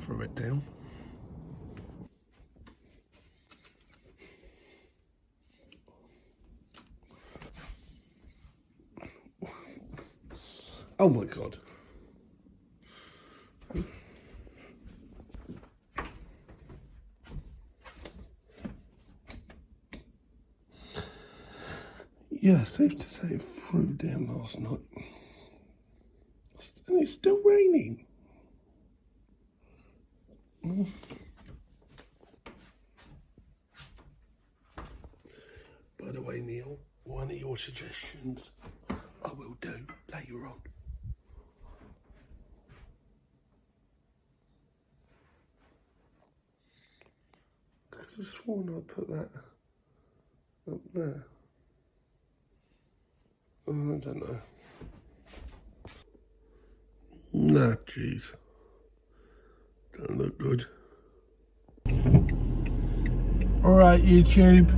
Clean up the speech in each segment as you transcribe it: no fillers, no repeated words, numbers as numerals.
threw it down. Oh my God. Yeah, safe to say it threw down last night. And it's still raining. By the way, Neil, one of your suggestions I will do later on. I could have sworn I put that up there. I don't know. Nah, jeez. Don't look good. Alright, YouTube.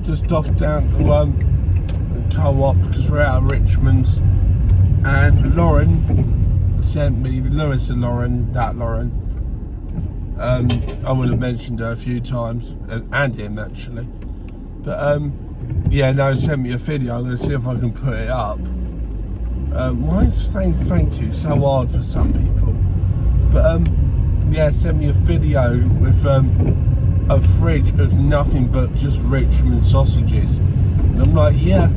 Just off down to the co-op because we're out of Richmond's. And Lauren sent me, Lewis and Lauren, that Lauren. I would have mentioned her a few times, and him actually. But yeah, no, sent me a video. I'm going to see if I can put it up. Why is saying thank you so hard for some people? But yeah, sent me a video with a fridge of nothing but just Richmond sausages. And I'm like, yeah,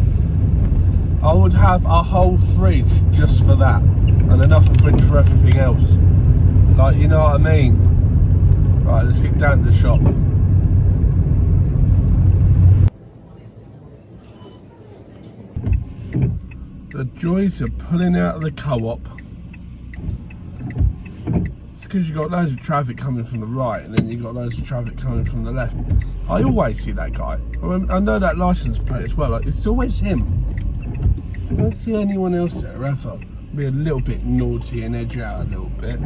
I would have a whole fridge just for that. And another fridge for everything else. Like, you know what I mean? Right, let's get down to the shop. The joys of pulling out of the co-op. It's because you've got loads of traffic coming from the right and then you've got loads of traffic coming from the left. I always see that guy. I know that license plate as well. Like, it's always him. I don't see anyone else there ever. Be a little bit naughty and edge out a little bit.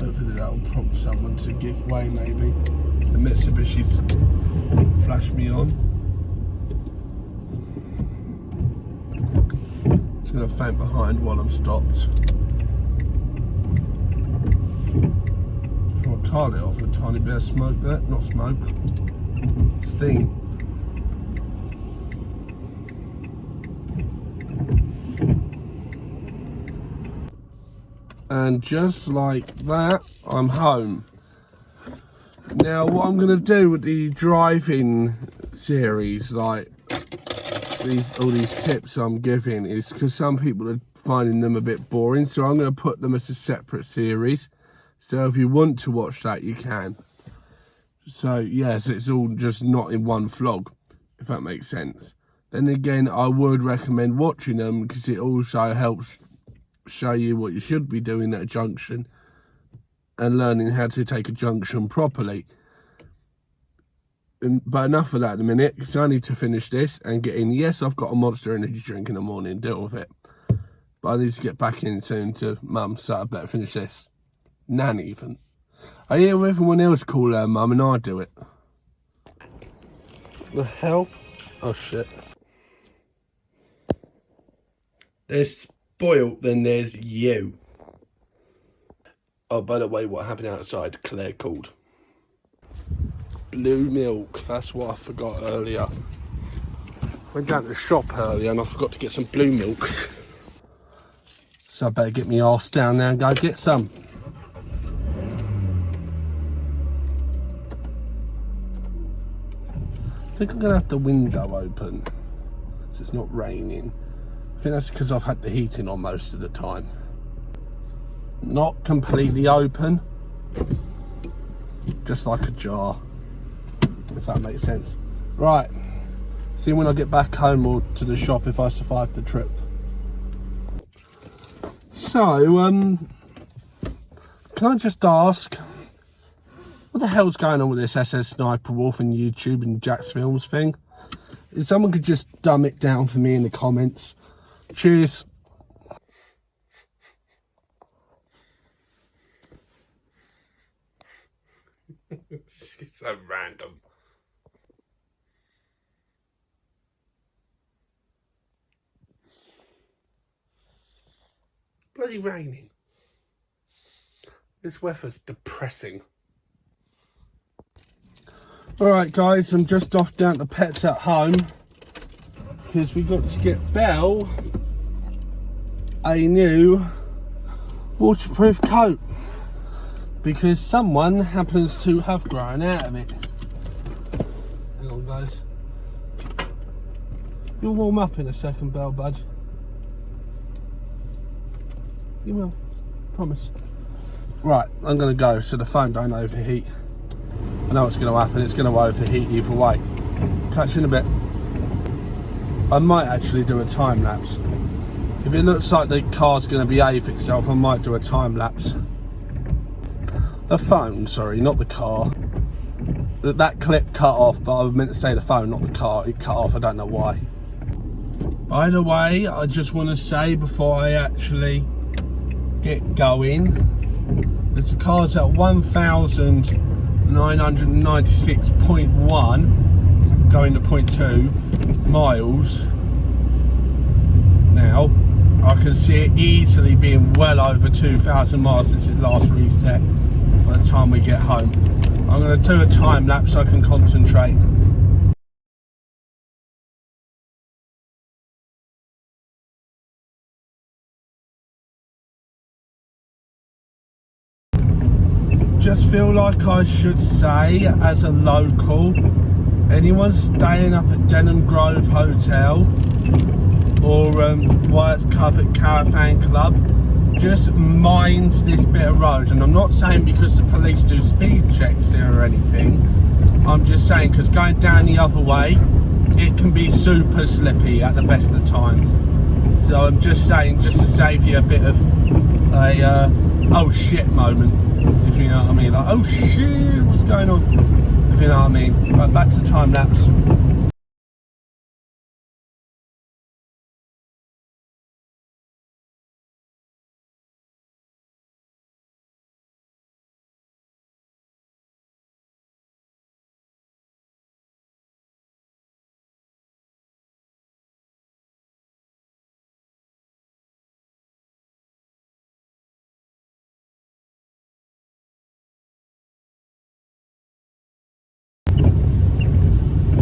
Hopefully that will prompt someone to give way, maybe. The Mitsubishi's flashed me on. Just going to faint behind while I'm stopped. Just want to car it off with a tiny bit of smoke there. Not smoke. Steam. And just like that, I'm home. Now, what I'm going to do with the driving series, like all these tips I'm giving, is because some people are finding them a bit boring, so I'm going to put them as a separate series. So if you want to watch that, you can. So yes, it's all just not in one vlog, if that makes sense. Then again, I would recommend watching them because it also helps show you what you should be doing at a junction and learning how to take a junction properly. But enough of that in a minute, because I need to finish this and get in. Yes, I've got a Monster Energy drink in the morning, deal with it. But I need to get back in soon to Mum, so I better finish this. Nan even. I hear everyone else call her Mum and I do it. The hell? Oh shit. There's spoilt, then there's you. Oh, by the way, what happened outside, Claire called. Blue milk, that's what I forgot earlier. Went down to the shop earlier and I forgot to get some blue milk. So I better get my arse down there and go get some. I think I'm going to have the window open, so it's not raining. I think that's because I've had the heating on most of the time. Not completely open, just like a jar, if that makes sense. Right, see when I get back home or to the shop if I survive the trip. So, can I just ask, what the hell's going on with this SS Sniper Wolf and YouTube and Jack's Films thing? If someone could just dumb it down for me in the comments. Cheers. It's so random. Bloody raining. This weather's depressing. Alright guys, I'm just off down to Pets at Home because we got to get Belle a new waterproof coat because someone happens to have grown out of it. Hang on guys. You'll warm up in a second, Belle, bud. You will. Promise. Right, I'm going to go so the phone don't overheat. I know what's going to happen. It's going to overheat either way. Catch you in a bit. I might actually do a time lapse. If it looks like the car's going to behave itself, I might do a time lapse. The phone, sorry, not the car. That clip cut off, but I meant to say the phone, not the car. It cut off, I don't know why. By the way, I just want to say before I actually get going, as the car's at 1,996.1 going to 0.2 miles now. I can see it easily being well over 2,000 miles since it last reset by the time we get home. I'm going to do a time lapse so I can concentrate. Just feel like I should say, as a local, anyone staying up at Denham Grove Hotel or Wyatt's Covert Caravan Club, just mind this bit of road. And I'm not saying because the police do speed checks here or anything. I'm just saying because going down the other way, it can be super slippy at the best of times. So I'm just saying, just to save you a bit of a oh shit moment, if you know what I mean. Like, oh shit, what's going on? If you know what I mean. Right, back to time lapse.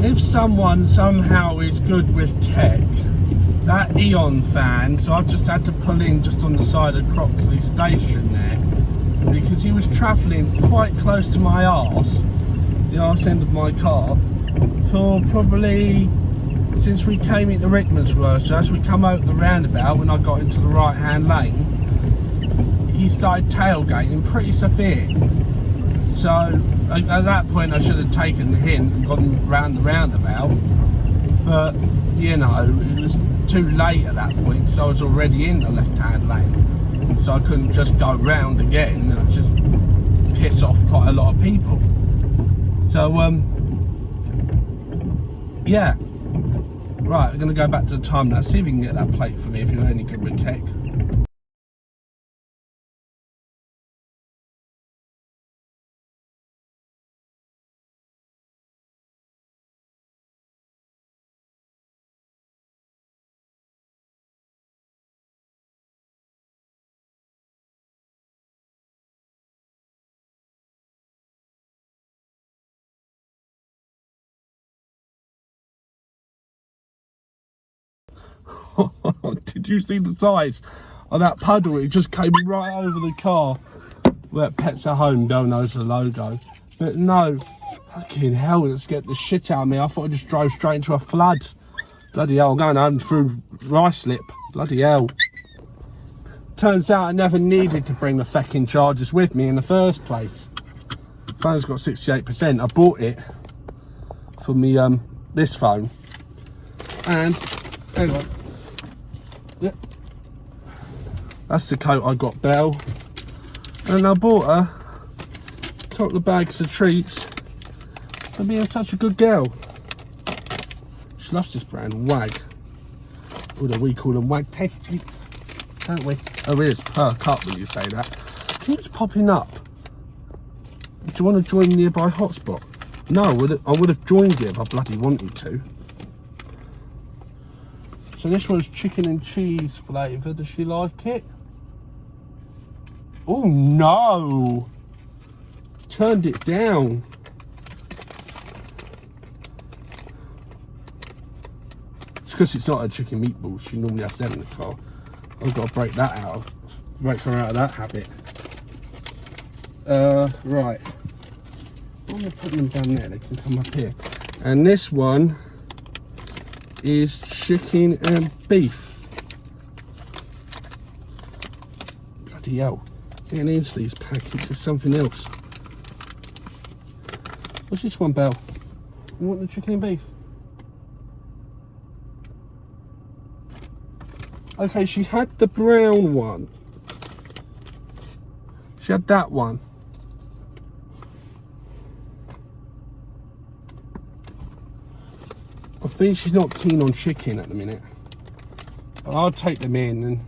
If someone somehow is good with tech, that Eon fan, so I've just had to pull in just on the side of Croxley station there, because he was travelling quite close to my arse, the arse end of my car, for probably since we came into Rickmansworth. So as we come out the roundabout, when I got into the right hand lane, he started tailgating pretty severe. So at that point I should have taken the hint and gone round the roundabout, but you know, it was too late at that point because I was already in the left hand lane, so I couldn't just go round again and just piss off quite a lot of people. So yeah, right, I'm going to go back to the time now, see if you can get that plate for me if you're any good with tech. Did you see the size of that puddle? It just came right over the car. Well, Pets at Home, don't know the logo. But no, fucking hell, let's get the shit out of me. I thought I just drove straight into a flood. Bloody hell, I'm going home through Ruislip. Bloody hell. Turns out I never needed to bring the fucking chargers with me in the first place. Phone's got 68%. I bought it for me, this phone. And, hang on. Yep. That's the coat I got Belle. And I bought her a couple of bags of treats for being such a good girl. She loves this brand, Wag. Although we call them Wag Test Treats, don't we? Oh, it is perk up when you say that. It keeps popping up. Do you want to join nearby hotspot? No, I would have joined you if I bloody wanted to. So this one's chicken and cheese flavour. Does she like it? Oh no! Turned it down. It's because it's not a chicken meatball. She normally has them in the car. I've got to break her out of that habit. Right. I'm gonna put them down there. They can come up here. And this one is chicken and beef. Bloody hell. Getting into these packets is something else. What's this one, Belle? You want the chicken and beef? Okay, she had the brown one. She had that one. I think she's not keen on chicken at the minute. I'll take them in and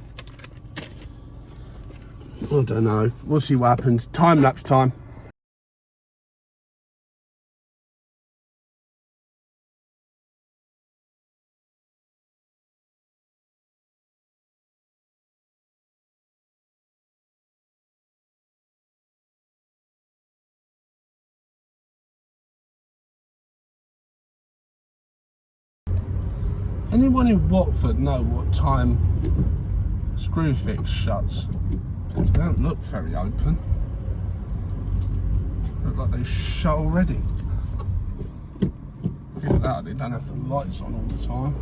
I don't know. We'll see what happens. Time lapse time. Anyone in Watford know what time Screwfix shuts? They don't look very open. Look like they shut already. See what that, they don't have the lights on all the time.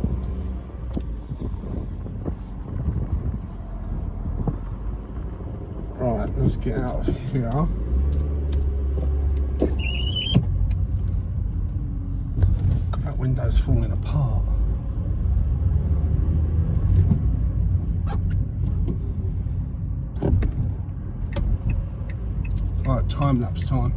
Right, let's get out of here. That window's falling apart. Right, time lapse time.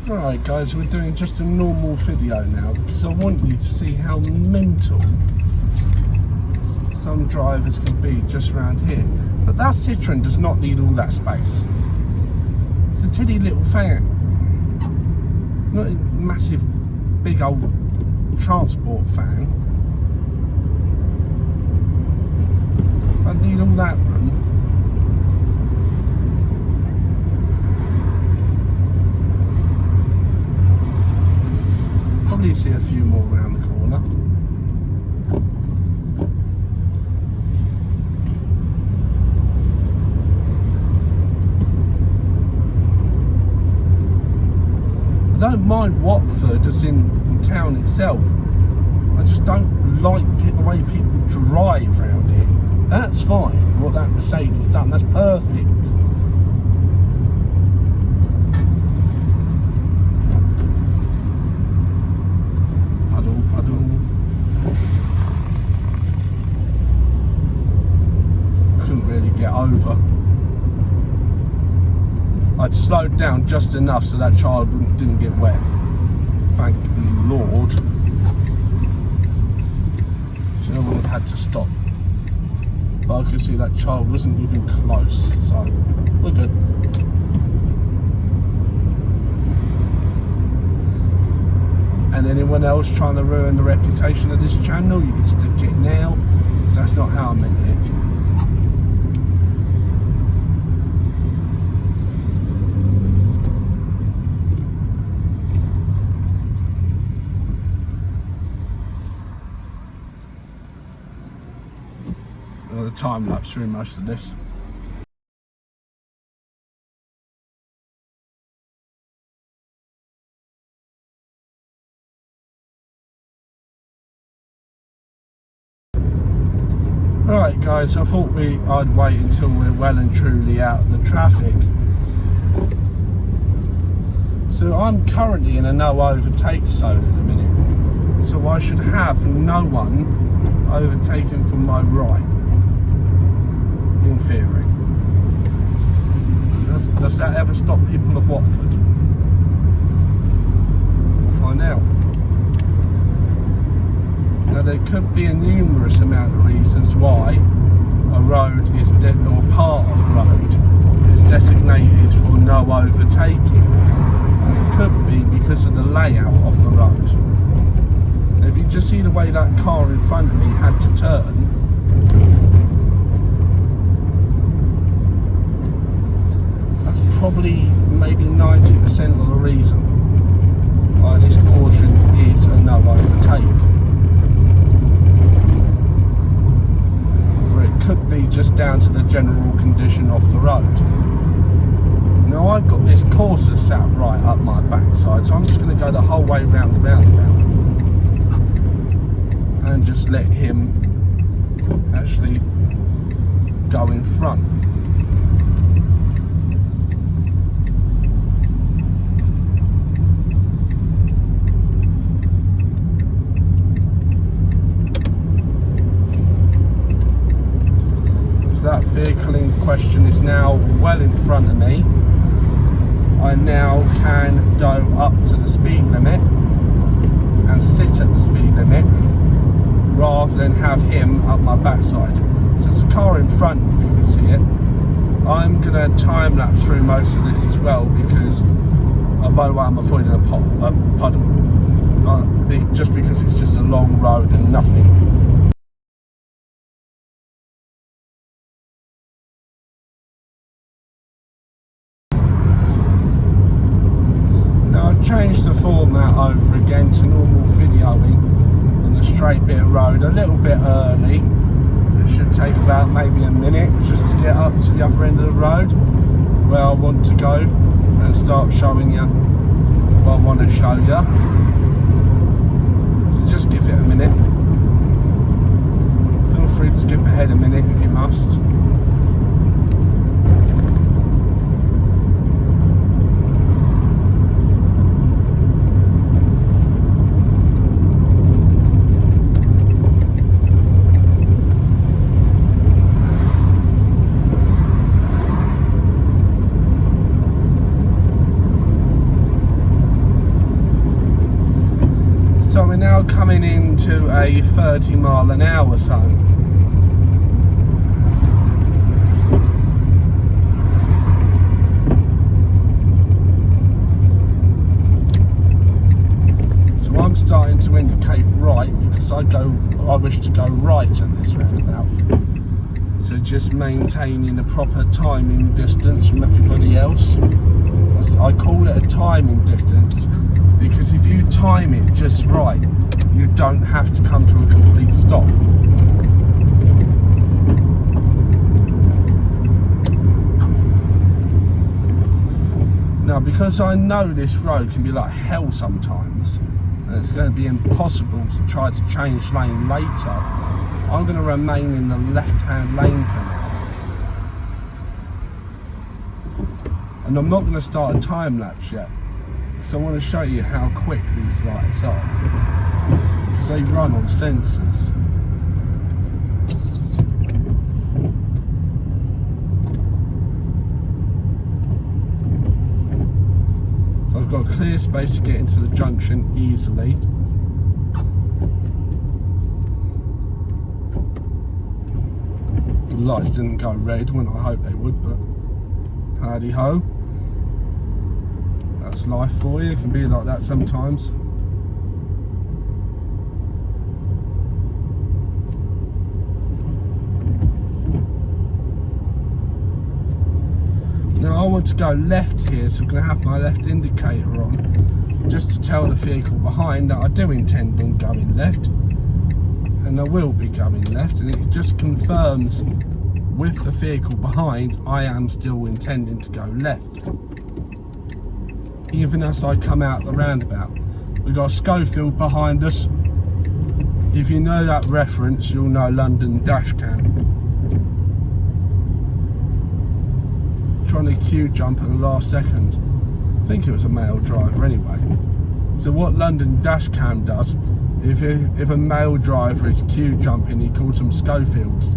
Alright guys, we're doing just a normal video now because I want you to see how mental some drivers can be just around here. But that Citroen does not need all that space. It's a tiddy little fan. Not a massive big old transport fan. I need all that room. Probably see a few more around the corner. I don't mind Watford as in town itself. I just don't like the way people drive around here. That's fine, what that Mercedes done, that's perfect. Couldn't really get over. I'd slowed down just enough so that child didn't get wet. Thank the Lord. So I would have had to stop. But I could see that child wasn't even close, so we're good. And anyone else trying to ruin the reputation of this channel, you can stick it now, because that's not how I meant it. Well, the time lapse through most of this. Right guys, I thought I'd wait until we're well and truly out of the traffic. So I'm currently in a no overtake zone at the minute. So I should have no one overtaken from my right. in theory. Does that ever stop people of Watford? We'll find out. Now there could be a numerous amount of reasons why a road is or part of a road is designated for no overtaking. And it could be because of the layout of the road. Now, if you just see the way that car in front of me had to turn, that's probably maybe 90% of the reason why this portion is a no overtake. Could be just down to the general condition of the road. Now I've got this Corsa sat right up my backside, so I'm just going to go the whole way round the roundabout and just let him actually go in front. That vehicle in question is now well in front of me. I now can go up to the speed limit and sit at the speed limit rather than have him up my backside. So it's a car in front, if you can see it. I'm going to time lapse through most of this as well because by the way I'm avoiding a puddle. Just because it's just a long road and nothing. Changed the format over again to normal videoing on the straight bit of road a little bit early. It should take about maybe a minute just to get up to the other end of the road where I want to go and start showing you what I want to show you. So just give it a minute. Feel free to skip ahead a minute if you must. So we're now coming into a 30-mile-an-hour zone. So I'm starting to indicate right because I wish to go right at this roundabout. So just maintaining the proper timing distance from everybody else. I call it a timing distance because if you time it just right, you don't have to come to a complete stop. Now, because I know this road can be like hell sometimes, and it's going to be impossible to try to change lane later, I'm going to remain in the left-hand lane for now. And I'm not going to start a time lapse yet. So I want to show you how quick these lights are, because they run on sensors. So I've got a clear space to get into the junction easily. The lights didn't go red when I hoped they would, but howdy ho. That's life for you. It can be like that sometimes. Now I want to go left here, so I'm going to have my left indicator on just to tell the vehicle behind that I do intend on going left, and I will be going left, and it just confirms with the vehicle behind I am still intending to go left. Even as I come out the roundabout. We've got Schofield behind us. If you know that reference, you'll know London Dashcam. Trying to queue jump at the last second. I think it was a male driver anyway. So what London Dashcam does, if a male driver is queue jumping, he calls them Schofields.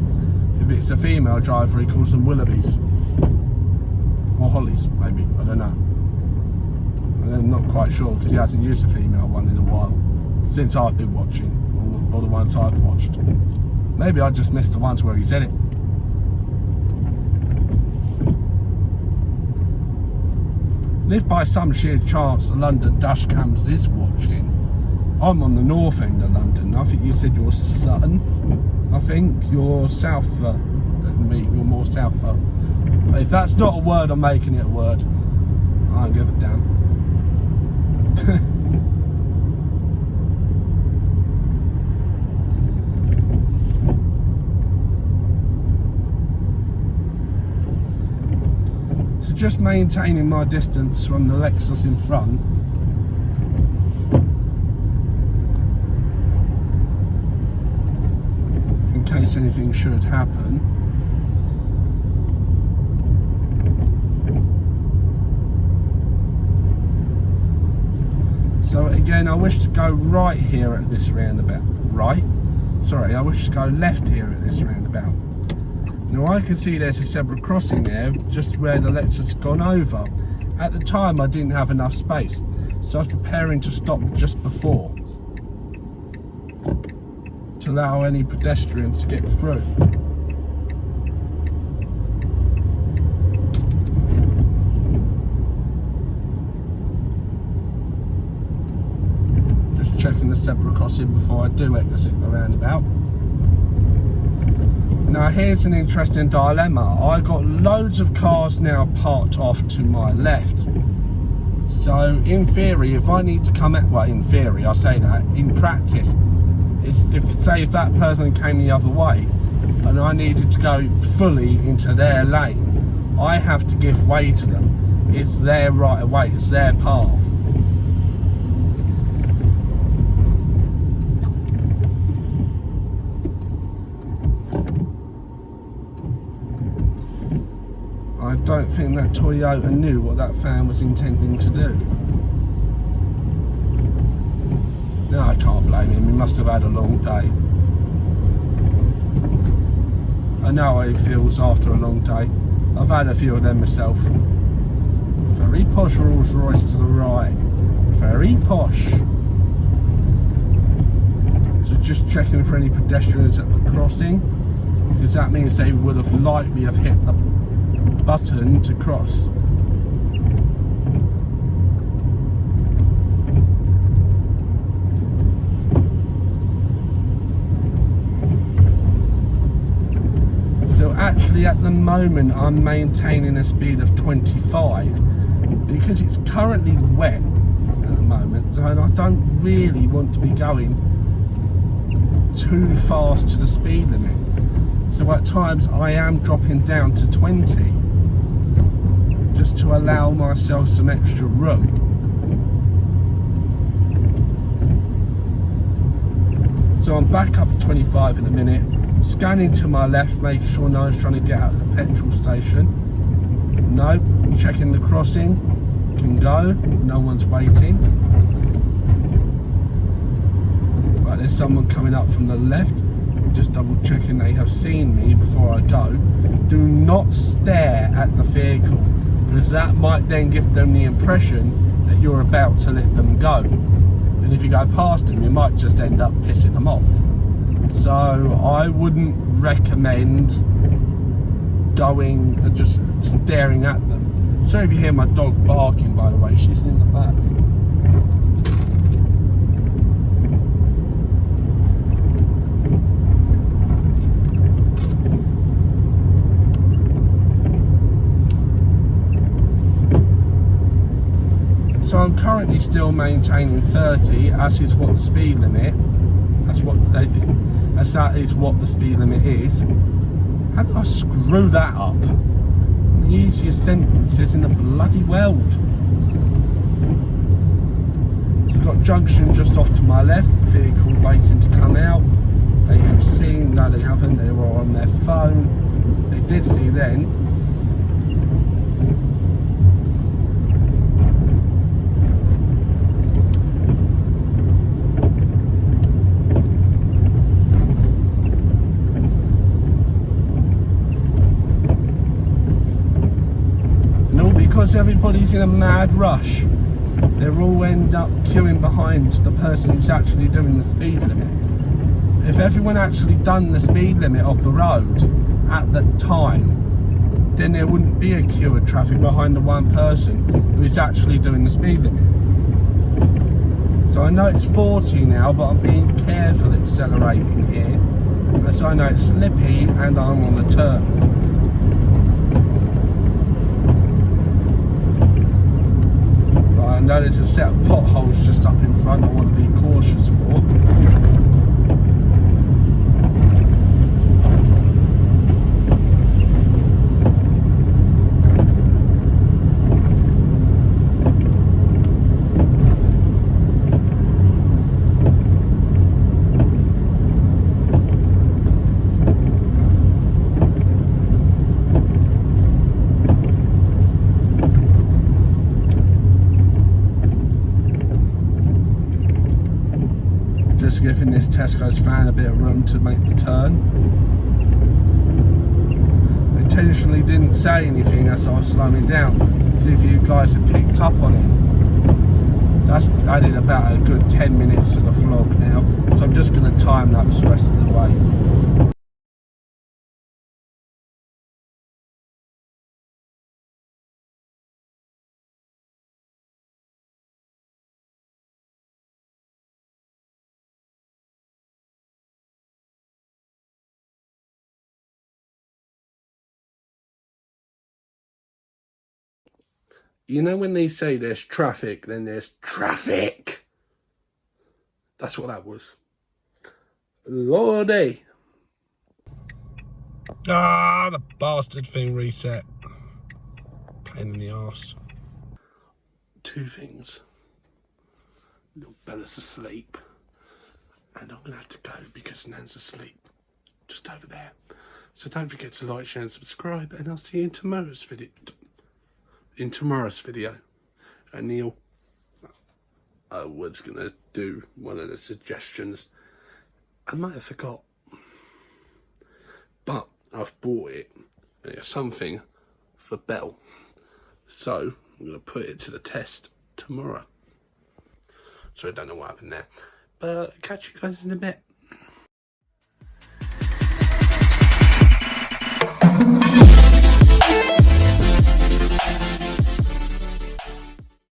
If it's a female driver, he calls them Willoughbys. Or Hollies, maybe, I don't know. I'm not quite sure because he hasn't used a female one in a while. Since I've been watching, or the ones I've watched. Maybe I just missed the ones where he said it. And if by some sheer chance the London dash cams is watching, I'm on the north end of London. I think you said you're Sutton. I think you're south than me. You're more south. If that's not a word, I'm making it a word. I don't give a damn. So just maintaining my distance from the Lexus in front. In case anything should happen. So again, I wish to go right here at this roundabout. Right? Sorry, I wish to go left here at this roundabout. Now I can see there's a zebra crossing there, just where the Lexus has gone over. At the time I didn't have enough space, so I was preparing to stop just before, to allow any pedestrians to get through. Just checking the zebra crossing before I do exit the roundabout. Now here's an interesting dilemma. I got loads of cars now parked off to my left. So in theory, if I need to come at, well, in theory, I say that, in practice, if that person came the other way and I needed to go fully into their lane, I have to give way to them. It's their right of way, it's their path. I don't think that Toyota knew what that fan was intending to do. No, I can't blame him. He must have had a long day. I know how he feels after a long day. I've had a few of them myself. Very posh Rolls Royce to the right. Very posh. So just checking for any pedestrians at the crossing, because that means they would have likely have hit the button to cross. So actually at the moment I'm maintaining a speed of 25 because it's currently wet at the moment, so I don't really want to be going too fast to the speed limit. So at times I am dropping down to 20 just to allow myself some extra room. So I'm back up at 25 in a minute, scanning to my left, making sure no one's trying to get out of the petrol station. No, checking the crossing, can go, no one's waiting. Right, there's someone coming up from the left. Just double checking they have seen me before I go. Do not stare at the vehicle, because that might then give them the impression that you're about to let them go. And if you go past them, you might just end up pissing them off. So I wouldn't recommend going and just staring at them. Sorry if you hear my dog barking, by the way, she's in the back. So I'm currently still maintaining 30, as is what the speed limit. That is what the speed limit is. How did I screw that up? The easiest sentences in the bloody world. So you've got junction just off to my left, vehicle waiting to come out. They have seen, no they haven't, they were on their phone. They did see then. because everybody's in a mad rush, they'll all end up queuing behind the person who's actually doing the speed limit. If everyone actually done the speed limit off the road at that time, then there wouldn't be a queue of traffic behind the one person who is actually doing the speed limit. So I know it's 40 now, but I'm being careful accelerating here, as I know it's slippy and I'm on a turn. Right, I know there's a set of potholes just up in front I want to be cautious for. Just giving this Tesco's fan a bit of room to make the turn. I intentionally didn't say anything as I was slowing down. See if you guys have picked up on it. That's added about a good 10 minutes to the vlog now, so I'm just going to time lapse the rest of the way. You know when they say there's traffic, then there's traffic. That's what that was. Lordy. Ah, the bastard thing reset. Pain in the arse. Two things. Little Bella's asleep. And I'm going to have to go because Nan's asleep. Just over there. So don't forget to like, share and subscribe. And I'll see you in tomorrow's video. And Neil, I was going to do one of the suggestions. I might have forgot. But I've bought it. And it's something for Belle. So I'm going to put it to the test tomorrow. So I don't know what happened there. But catch you guys in a bit.